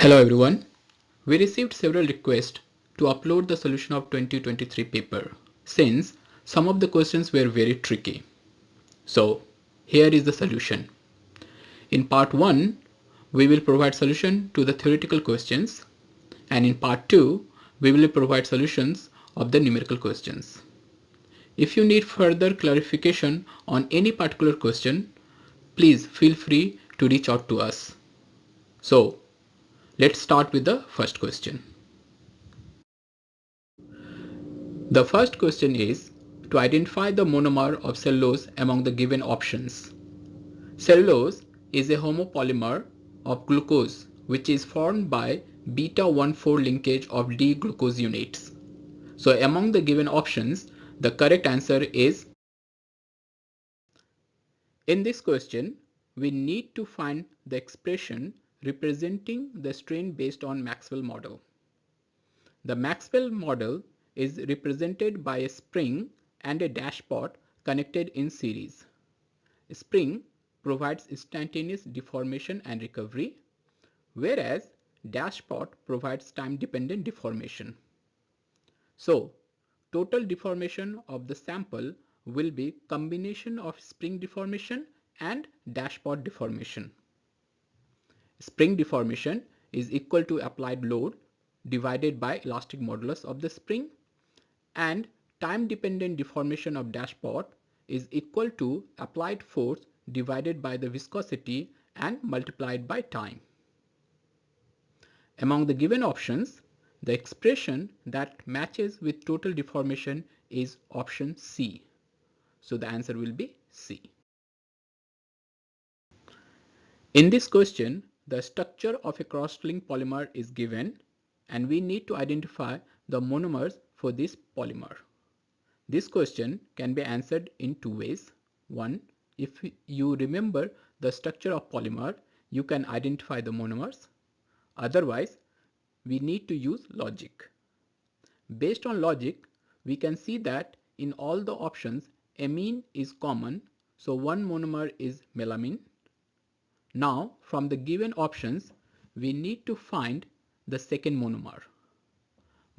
Hello everyone. We received several requests to upload the solution of 2023 paper since some of the questions were very tricky. So here is the solution. In part 1, we will provide solution to the theoretical questions, and in part 2, we will provide solutions of the numerical questions. If you need further clarification on any particular question, please feel free to reach out to us. So let's start with the first question. The first question is to identify the monomer of cellulose among the given options. Cellulose is a homopolymer of glucose which is formed by beta 1,4 linkage of D-glucose units. So among the given options, the correct answer is. In this question, we need to find the expression representing the strain based on Maxwell model. The Maxwell model is represented by a spring and a dashpot connected in series. A spring provides instantaneous deformation and recovery, whereas dashpot provides time-dependent deformation. So, total deformation of the sample will be combination of spring deformation and dashpot deformation. Spring deformation is equal to applied load divided by elastic modulus of the spring, and time-dependent deformation of dashpot is equal to applied force divided by the viscosity and multiplied by time. Among the given options, the expression that matches with total deformation is option C. So the answer will be C. In this question, the structure of a cross-linked polymer is given, and we need to identify the monomers for this polymer. This question can be answered in two ways. One, if you remember the structure of polymer, you can identify the monomers. Otherwise, we need to use logic. Based on logic, we can see that in all the options, amine is common, so one monomer is melamine. Now, from the given options, we need to find the second monomer.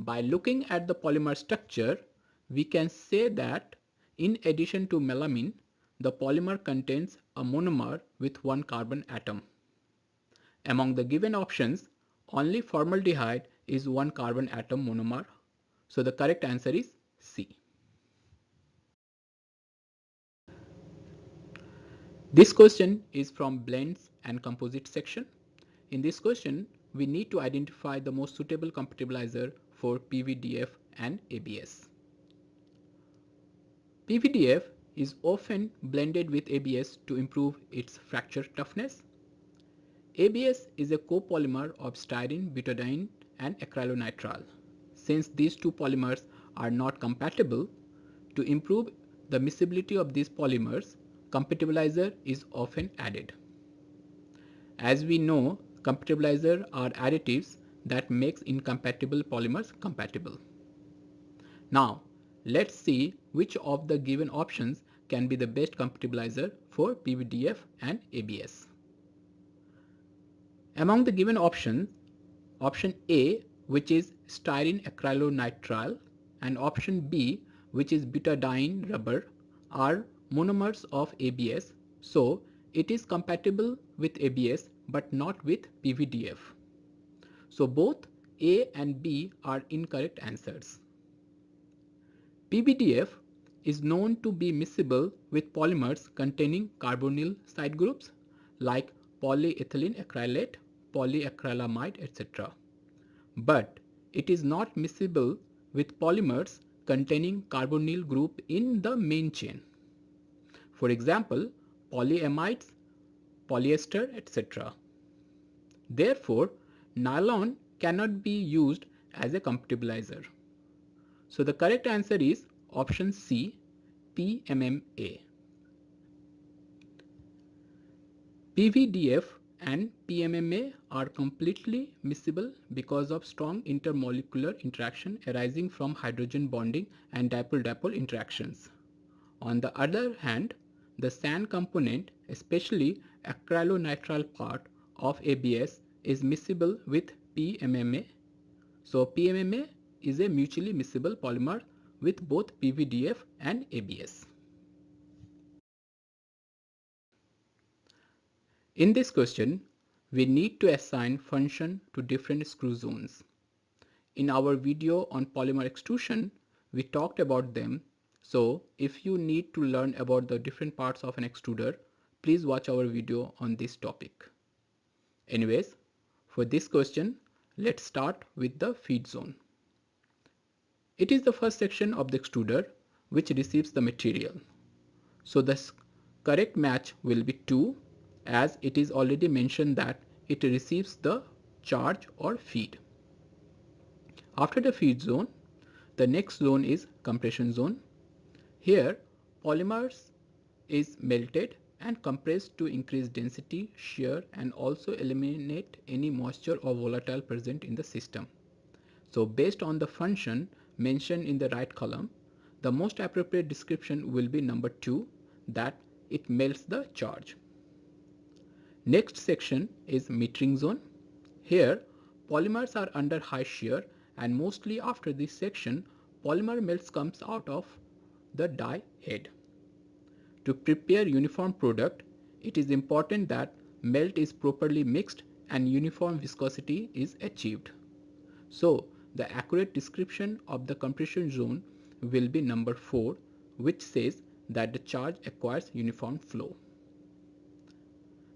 By looking at the polymer structure, we can say that in addition to melamine, the polymer contains a monomer with one carbon atom. Among the given options, only formaldehyde is one carbon atom monomer. So the correct answer is C. This question is from blends and composites section. In this question, we need to identify the most suitable compatibilizer for PVDF and ABS. PVDF is often blended with ABS to improve its fracture toughness. ABS is a copolymer of styrene, butadiene and acrylonitrile. Since these two polymers are not compatible, to improve the miscibility of these polymers, compatibilizer is often added. As we know, compatibilizer are additives that makes incompatible polymers compatible. Now, let's see which of the given options can be the best compatibilizer for PVDF and ABS. Among the given options, option A, which is styrene acrylonitrile, and option B, which is butadiene rubber, are monomers of ABS, so it is compatible with ABS but not with PVDF. So both A and B are incorrect answers. PVDF is known to be miscible with polymers containing carbonyl side groups like polyethylene acrylate, polyacrylamide, etc. But it is not miscible with polymers containing carbonyl group in the main chain. For example, polyamides, polyester, etc. Therefore, nylon cannot be used as a compatibilizer. So the correct answer is option C, PMMA. PVDF and PMMA are completely miscible because of strong intermolecular interaction arising from hydrogen bonding and dipole-dipole interactions. On the other hand, the SAN component, especially acrylonitrile part of ABS, is miscible with PMMA. So PMMA is a mutually miscible polymer with both PVDF and ABS. In this question, we need to assign function to different screw zones. In our video on polymer extrusion, we talked about them. So if you need to learn about the different parts of an extruder, please watch our video on this topic. Anyways, for this question, let's start with the feed zone. It is the first section of the extruder which receives the material. So the correct match will be 2, as it is already mentioned that it receives the charge or feed. After the feed zone, the next zone is compression zone. Here, polymers is melted and compressed to increase density, shear, and also eliminate any moisture or volatile present in the system. So based on the function mentioned in the right column, the most appropriate description will be number 2, that it melts the charge. Next section is metering zone. Here, polymers are under high shear, and mostly after this section, polymer melts comes out of the die head. To prepare uniform product, it is important that melt is properly mixed and uniform viscosity is achieved. So the accurate description of the compression zone will be number 4, which says that the charge acquires uniform flow.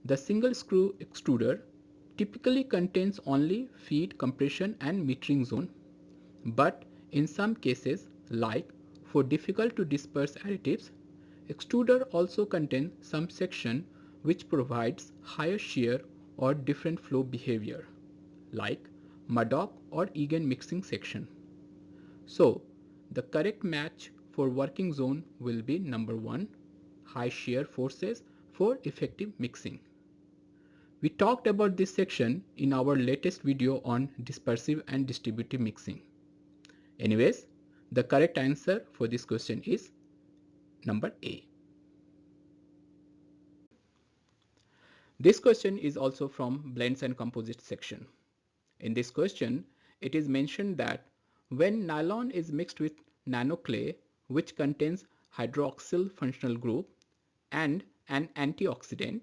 The single screw extruder typically contains only feed, compression and metering zone, but in some cases, like for difficult to disperse additives, extruder also contains some section which provides higher shear or different flow behavior, like Madoc or Egan mixing section. So the correct match for working zone will be number 1, high shear forces for effective mixing. We talked about this section in our latest video on dispersive and distributive mixing. Anyways, the correct answer for this question is number A. This question is also from blends and composites section. In this question, it is mentioned that when nylon is mixed with nanoclay, which contains hydroxyl functional group and an antioxidant,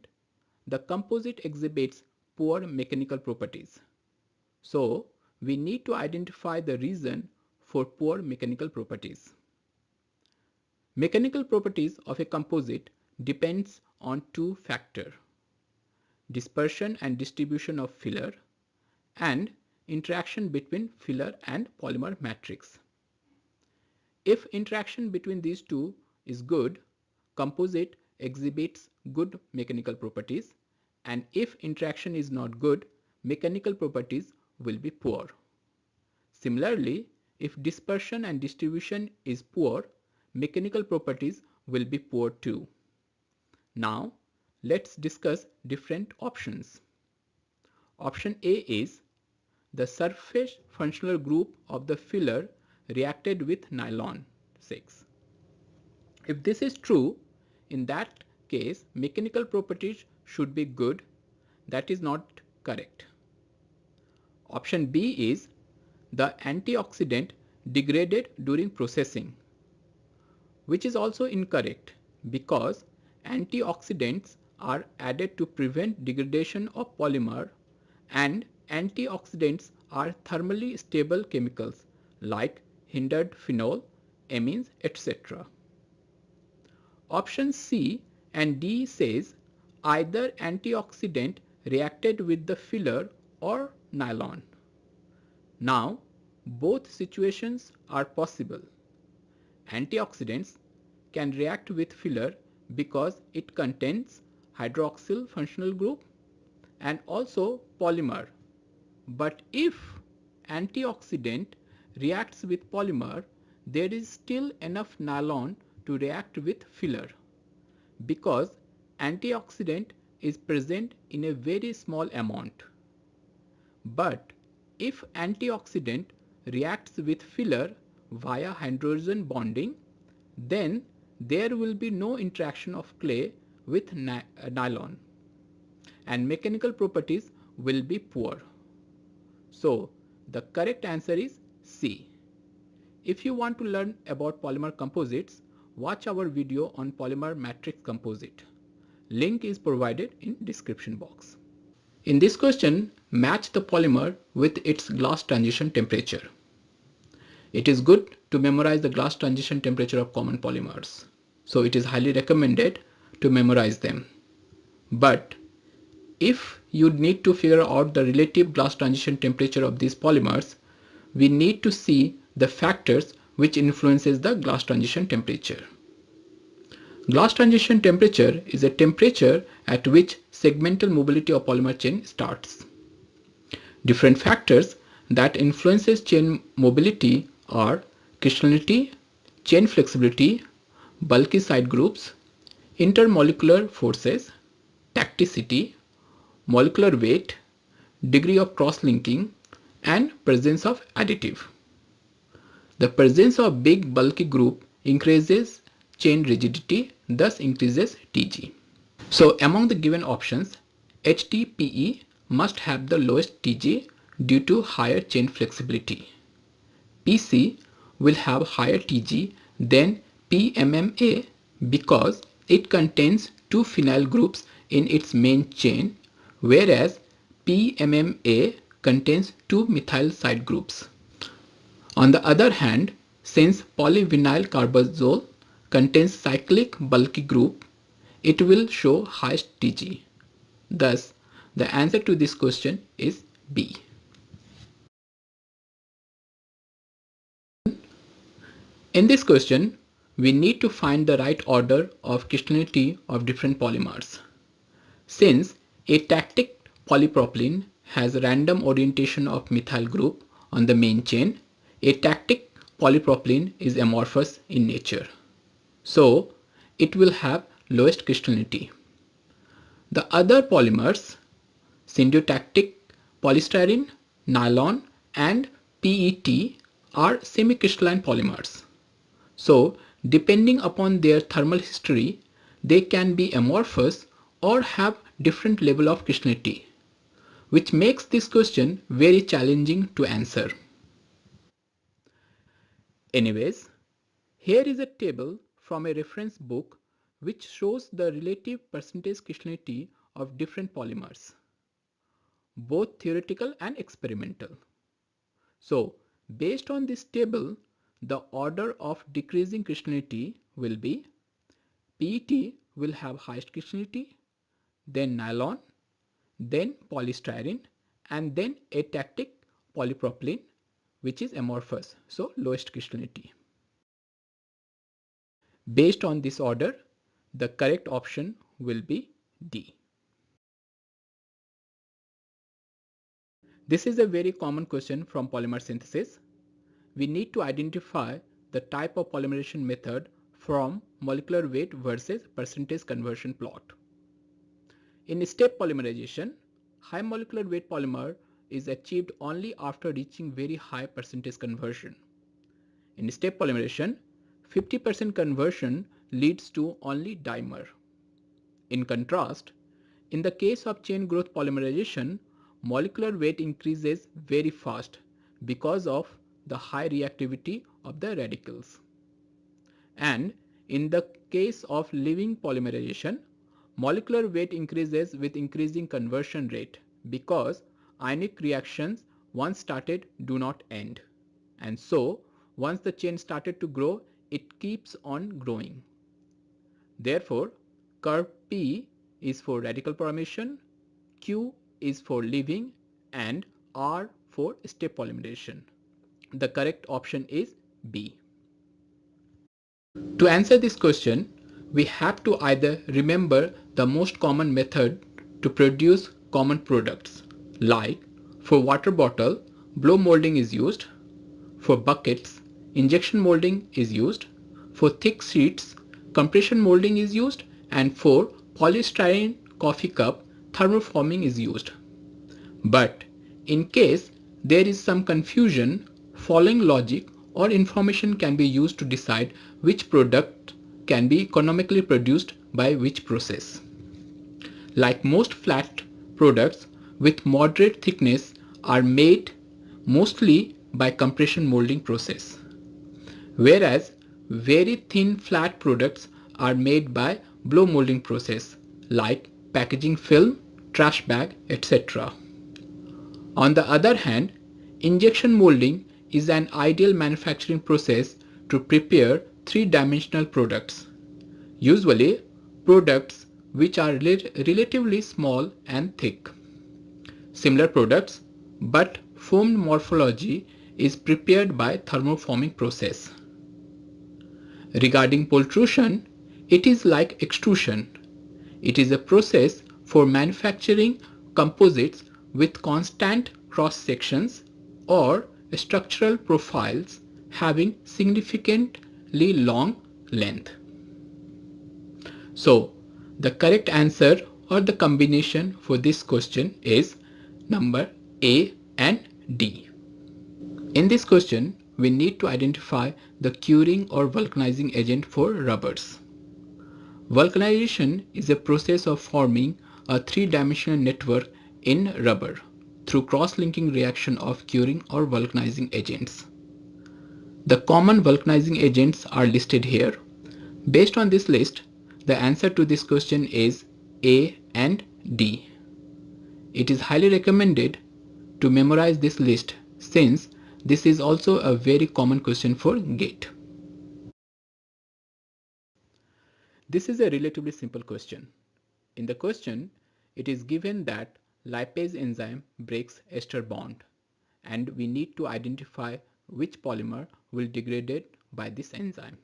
the composite exhibits poor mechanical properties. So we need to identify the reason for poor mechanical properties. Mechanical properties of a composite depends on 2 factors: dispersion and distribution of filler and interaction between filler and polymer matrix. If interaction between these two is good, composite exhibits good mechanical properties, and if interaction is not good, mechanical properties will be poor. Similarly, if dispersion and distribution is poor, mechanical properties will be poor too. Now, let's discuss different options. Option A is the surface functional group of the filler reacted with nylon 6. If this is true, in that case, mechanical properties should be good. That is not correct. Option B is the antioxidant degraded during processing, which is also incorrect because antioxidants are added to prevent degradation of polymer, and antioxidants are thermally stable chemicals like hindered phenol, amines, etc. Option C and D says either antioxidant reacted with the filler or nylon. Now, both situations are possible. Antioxidants can react with filler because it contains hydroxyl functional group and also polymer. But if antioxidant reacts with polymer, there is still enough nylon to react with filler because antioxidant is present in a very small amount. But if antioxidant reacts with filler via hydrogen bonding, then there will be no interaction of clay with nylon, and mechanical properties will be poor. So the correct answer is C. If you want to learn about polymer composites, watch our video on polymer matrix composite. Link is provided in description box. In this question, match the polymer with its glass transition temperature. It is good to memorize the glass transition temperature of common polymers. So it is highly recommended to memorize them. But if you need to figure out the relative glass transition temperature of these polymers, we need to see the factors which influences the glass transition temperature. Glass transition temperature is a temperature at which segmental mobility of polymer chain starts. Different factors that influences chain mobility are crystallinity, chain flexibility, bulky side groups, intermolecular forces, tacticity, molecular weight, degree of cross-linking, and presence of additive. The presence of big bulky group increases chain rigidity, thus increases Tg. So among the given options, HDPE must have the lowest Tg due to higher chain flexibility. PC will have higher Tg than PMMA because it contains two phenyl groups in its main chain, whereas PMMA contains two methyl side groups. On the other hand, since polyvinyl carbazole contains cyclic bulky group, it will show highest Tg. Thus, the answer to this question is B. In this question, we need to find the right order of crystallinity of different polymers. Since atactic polypropylene has random orientation of methyl group on the main chain, atactic polypropylene is amorphous in nature. So it will have lowest crystallinity. The other polymers, syntactic polystyrene, nylon, and PET are semicrystalline polymers. So depending upon their thermal history, they can be amorphous or have different level of crystallinity, which makes this question very challenging to answer. Anyways, here is a table from a reference book which shows the relative percentage crystallinity of different polymers, both theoretical and experimental. So based on this table, the order of decreasing crystallinity will be PET will have highest crystallinity, then nylon, then polystyrene, and then atactic polypropylene, which is amorphous, so lowest crystallinity. Based on this order, the correct option will be D. This is a very common question from polymer synthesis. We need to identify the type of polymerization method from molecular weight versus percentage conversion plot. In step polymerization, high molecular weight polymer is achieved only after reaching very high percentage conversion. In step polymerization, 50% conversion leads to only dimer. In contrast, in the case of chain growth polymerization, molecular weight increases very fast because of the high reactivity of the radicals. And in the case of leaving polymerization, molecular weight increases with increasing conversion rate because ionic reactions once started do not end. And so once the chain started to grow, it keeps on growing. Therefore, curve P is for radical formation, Q is for leaving, and R for step polymerization. The correct option is B. To answer this question, we have to either remember the most common method to produce common products, like for water bottle, blow molding is used, for buckets, injection molding is used, for thick sheets, compression molding is used, and for polystyrene coffee cup, thermoforming is used. But in case there is some confusion, following logic or information can be used to decide which product can be economically produced by which process. Like most flat products, with moderate thickness are made mostly by compression molding process, whereas very thin flat products are made by blow molding process like packaging film, trash bag, etc. On the other hand, injection molding is an ideal manufacturing process to prepare three-dimensional products, usually products which are relatively small and thick. Similar products, but foamed morphology is prepared by thermoforming process. Regarding pultrusion, it is like extrusion. It is a process for manufacturing composites with constant cross sections or structural profiles having significantly long length. So, the correct answer or the combination for this question is number A and D. In this question, we need to identify the curing or vulcanizing agent for rubbers. Vulcanization is a process of forming a three-dimensional network in rubber through cross-linking reaction of curing or vulcanizing agents. The common vulcanizing agents are listed here. Based on this list, the answer to this question is A and D. It is highly recommended to memorize this list since this is also a very common question for GATE. This is a relatively simple question. In the question, it is given that lipase enzyme breaks ester bond and we need to identify which polymer will degrade by this enzyme.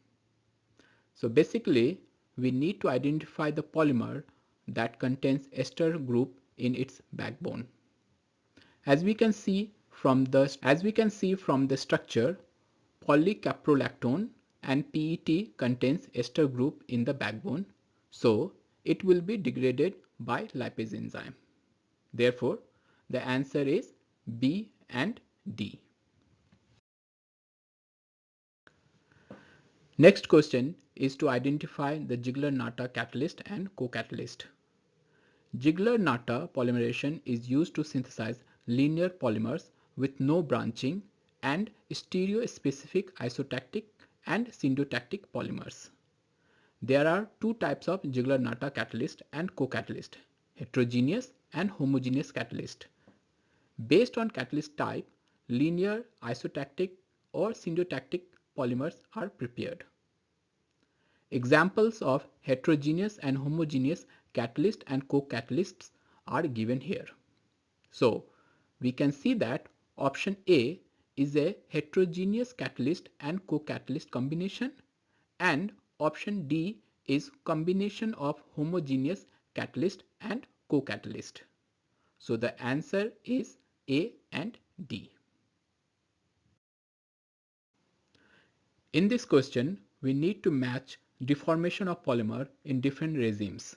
So basically, we need to identify the polymer that contains ester group in its backbone. As we can see from the structure, polycaprolactone and PET contains ester group in the backbone, so it will be degraded by lipase enzyme. Therefore, the answer is B and D. Next question is to identify the Ziegler-Natta catalyst and co-catalyst. Ziegler-Natta polymerization is used to synthesize linear polymers with no branching and stereospecific isotactic and syntactic polymers. There are two types of Ziegler-Natta catalyst and co-catalyst, heterogeneous and homogeneous catalyst. Based on catalyst type, linear, isotactic or syntactic polymers are prepared. Examples of heterogeneous and homogeneous catalyst and co-catalysts are given here. So, we can see that option A is a heterogeneous catalyst and co-catalyst combination and option D is combination of homogeneous catalyst and co-catalyst. So, the answer is A and D. In this question, we need to match deformation of polymer in different regimes.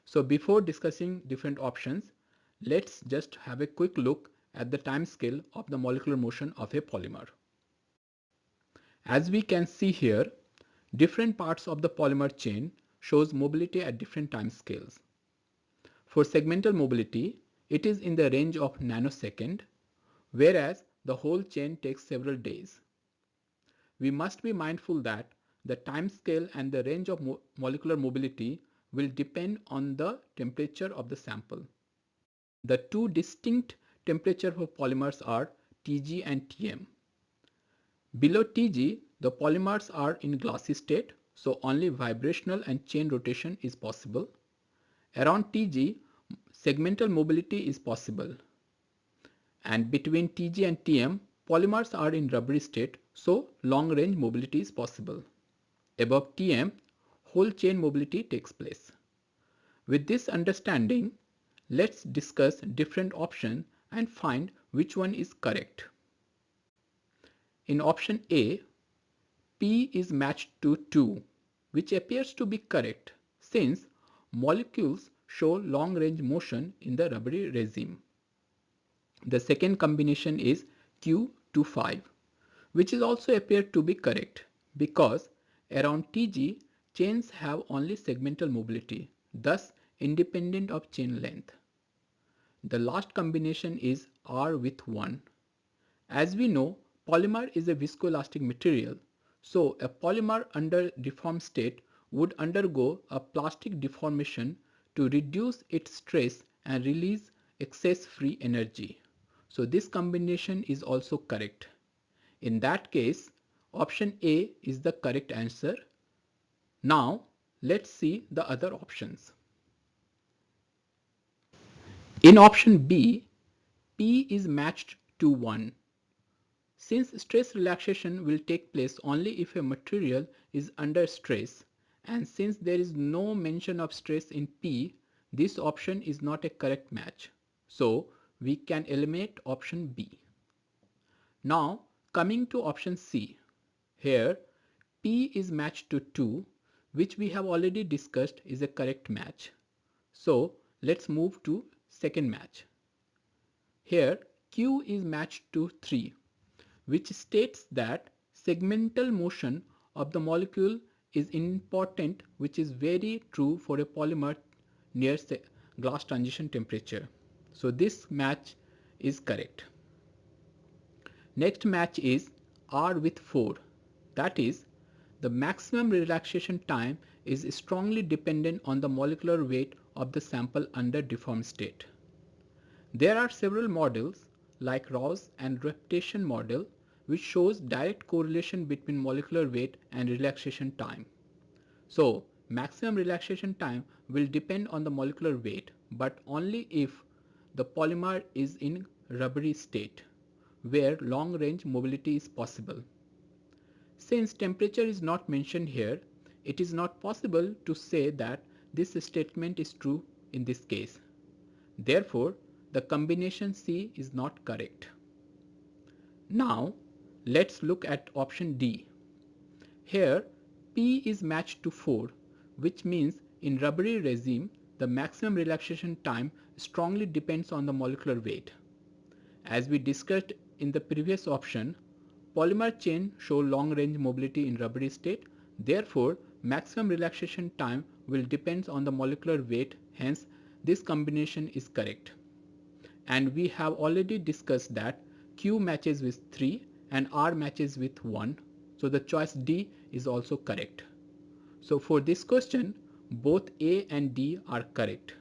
So before discussing different options, let's just have a quick look at the time scale of the molecular motion of a polymer. As we can see here, different parts of the polymer chain shows mobility at different time scales. For segmental mobility, it is in the range of nanosecond, whereas the whole chain takes several days. We must be mindful that the time scale and the range of molecular mobility will depend on the temperature of the sample. The two distinct temperatures for polymers are Tg and Tm. Below Tg, the polymers are in glassy state, so only vibrational and chain rotation is possible. Around Tg, segmental mobility is possible. And between Tg and Tm, polymers are in rubbery state, so long range mobility is possible. Above Tm, whole chain mobility takes place. With this understanding, let's discuss different options and find which one is correct. In option A, P is matched to 2, which appears to be correct since molecules show long range motion in the rubbery regime. The second combination is Q to 5, which is also appeared to be correct because around Tg, chains have only segmental mobility, thus independent of chain length. The last combination is R with 1. As we know, polymer is a viscoelastic material, so a polymer under deformed state would undergo a plastic deformation to reduce its stress and release excess free energy. So this combination is also correct. In that case, option A is the correct answer. Now, let's see the other options. In option B, P is matched to 1. Since stress relaxation will take place only if a material is under stress, and since there is no mention of stress in P, this option is not a correct match. So we can eliminate option B. Now coming to option C. Here P is matched to 2, which we have already discussed is a correct match. So let's move to second match. Here Q is matched to 3, which states that segmental motion of the molecule is important, which is very true for a polymer near glass transition temperature. So this match is correct. Next match is R with 4. That is, the maximum relaxation time is strongly dependent on the molecular weight of the sample under deformed state. There are several models like Rouse and repetition model which shows direct correlation between molecular weight and relaxation time. So maximum relaxation time will depend on the molecular weight, but only if the polymer is in rubbery state, where long range mobility is possible. Since temperature is not mentioned here, it is not possible to say that this statement is true in this case. Therefore, the combination C is not correct. Now, let's look at option D. Here, P is matched to 4, which means in rubbery resin, the maximum relaxation time strongly depends on the molecular weight. As we discussed in the previous option, polymer chain show long range mobility in rubbery state. Therefore, maximum relaxation time will depend on the molecular weight. Hence, this combination is correct. And we have already discussed that Q matches with 3 and R matches with 1. So the choice D is also correct. So for this question, both A and D are correct.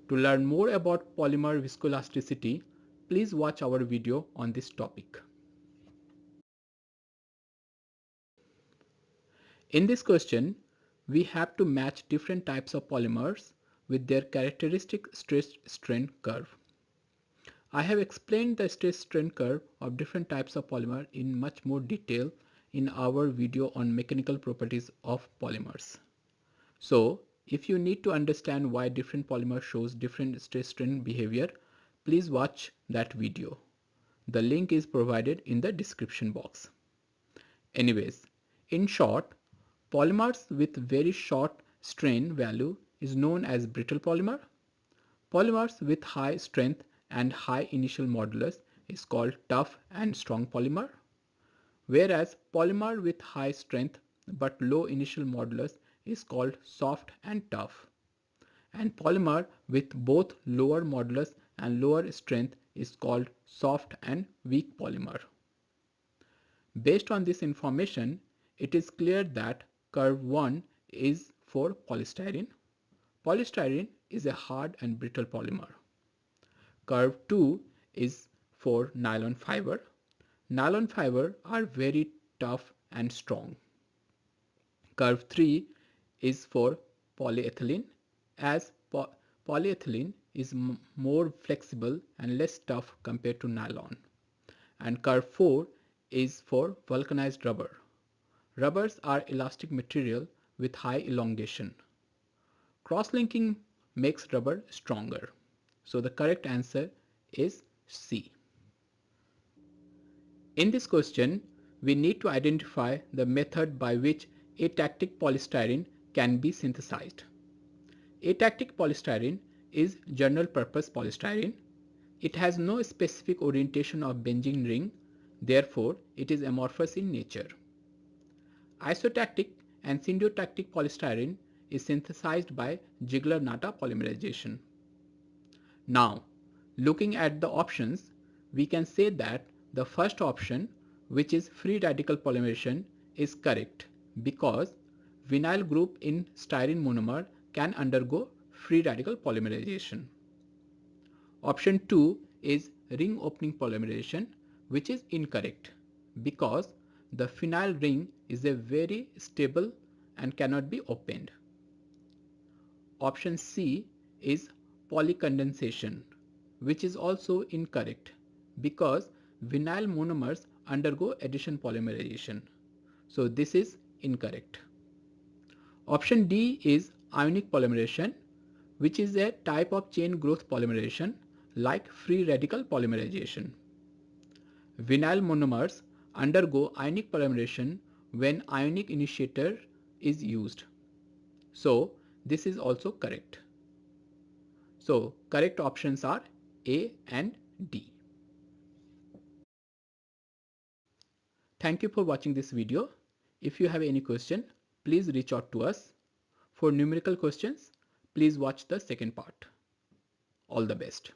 To learn more about polymer viscoelasticity, please watch our video on this topic. In this question, we have to match different types of polymers with their characteristic stress-strain curve. I have explained the stress-strain curve of different types of polymer in much more detail in our video on mechanical properties of polymers. So, if you need to understand why different polymer shows different stress-strain behavior, please watch that video. The link is provided in the description box. Anyways, in short, polymers with very short strain value is known as brittle polymer. Polymers with high strength and high initial modulus is called tough and strong polymer, whereas polymer with high strength but low initial modulus is called soft and tough, and polymer with both lower modulus and lower strength is called soft and weak polymer. Based on this information, it is clear that curve 1 is for polystyrene. Polystyrene is a hard and brittle polymer. Curve 2 is for nylon fiber. Nylon fiber are very tough and strong. Curve 3 is for polyethylene, as polyethylene is more flexible and less tough compared to nylon. And curve 4 is for vulcanized rubber. Rubbers are elastic material with high elongation. Cross-linking makes rubber stronger. So the correct answer is C. In this question, we need to identify the method by which atactic polystyrene can be synthesized. Atactic polystyrene is general purpose polystyrene. It has no specific orientation of benzene ring, therefore it is amorphous in nature. Isotactic and syntactic polystyrene is synthesized by Ziegler-Natta polymerization. Now, Looking at the options, we can say that the first option, which is free radical polymerization, is correct because vinyl group in styrene monomer can undergo free radical polymerization. Option 2 is ring opening polymerization, which is incorrect because the phenyl ring is a very stable and cannot be opened. Option C is polycondensation, which is also incorrect because vinyl monomers undergo addition polymerization. So this is incorrect. Option D is ionic polymerization, which is a type of chain growth polymerization like free radical polymerization. Vinyl monomers undergo ionic polymerization when ionic initiator is used. So this is also correct. So correct options are A and D. Thank you for watching this video. If you have any question, please reach out to us. For numerical questions, please watch the second part. All the best.